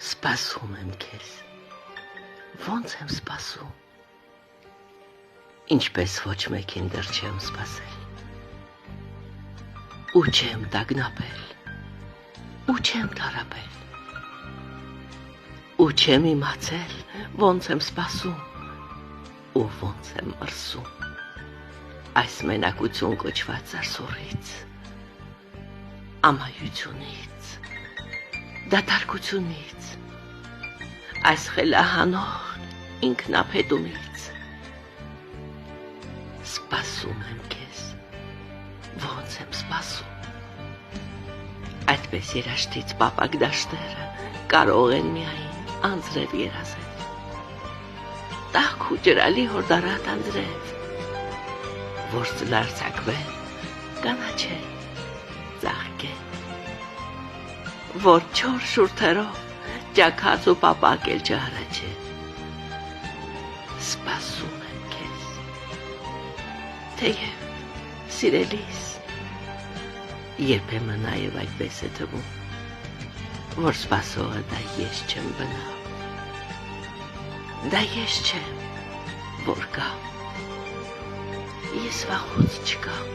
Սպասում եմ քեզ, ոնց եմ սպասում, ինչպես ոչ մեկին դեռ չեմ սպասել, ու չեմ տագնապել, ու չեմ թարապել, ու չեմ իմացել, ոնց եմ սպասում, ու ոնց եմ մրսում, այս մենակություն կոչված արսորից, ամայությունից, դատարկությունից, այս խելահանող ինքնափետումից, սպասում եմ քեզ, ոնց եմ սպասում, այդպես երաշտից պապակ դաշտերը կարող են միայն անձրև երազել, տաք ու ջրալի հորդարատ անձրև, որ ծլարձակվել, կանաչել, ծաղկել, որ չոր շուրթերով ճաքած ու պապակել չհարաչել, սպասում եմ քեզ, թեև սիրելիս, երբեմն նաև այդպես է թվում, որ սպասողը դա ես չեմ բնավ, դա ես չեմ, որ կամ, ես վաղուց չկամ,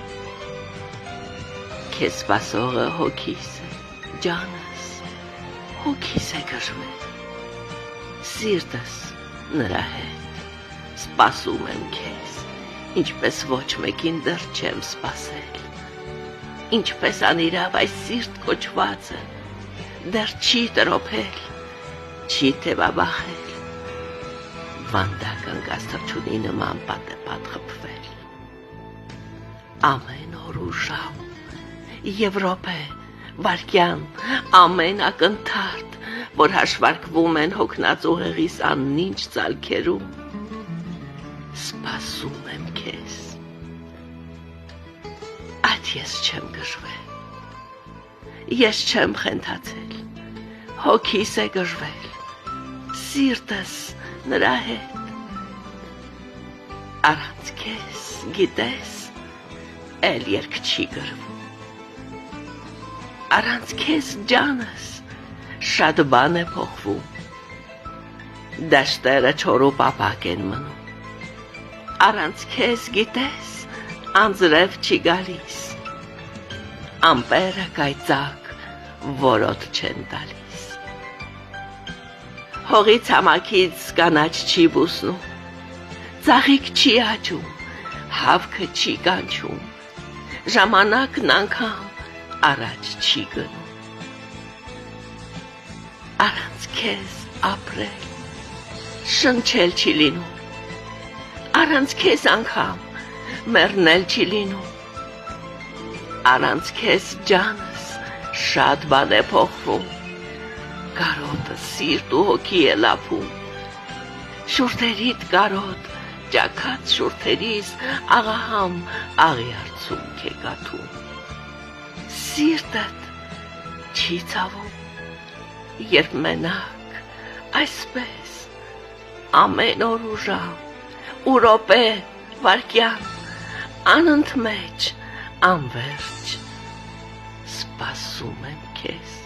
քեզ սպասողը հոգիս է, ջանս, հոգիս է գժվել, սիրտս նրա հետ, սպասում եմ քեզ, ինչպես ոչ մեկին դեռ չեմ սպասել, ինչպես անիրավ այս սիրտ կոչվածը, դեռ չի տրոփել, չի թևաբախել, վանդակ անկած թռչունի նման պատեպատ խփվել, ամեն օր ու ժամ, և րոպե, վայրկյան, ամեն ակնթարթ, որ հաշվարկվում են հոգնած ուղեղիս աննինչ ծալքերում, սպասում եմ քեզ, այդ ես չեմ գժվել, ես չեմ խենթացել, հոգիս է գժվել, սիրտս նրա հետ, առանց քեզ, գիտես, էլ երկ չի գրվում, առանց քեզ ջանս, շատ բան է փոխվում, դաշտերը չոր ու պապակ են մնում, առանց քեզ գիտես, անձրև չի գալիս, ամպերը կայծակ, որոտ չեն տալիս, հողի ցամաքից կանաչ չի բուսնում, ծաղիկ չի աճում, հավքը չի կանչում, ժամանակն անգամ առաջ չի գնում, առանց քեզ ապրել, շնչել չի լինում, առանց քեզ անգամ մեռնել չի լինում, առանց քեզ ջանս շատ բան է փոխվում, կարոտը սիրտ ու հոգի է լափում, շուրթերիդ կարոտ, ճաքած շուրթերիս աղահամ աղիարցունք է կաթում, սիրտդ չի ցավում, երբ մենակ, այսպես, ամեն օր ու ժամ, ու րոպե, վայրկյան, անընդմեջ, անվերջ, սպասում եմ քեզ,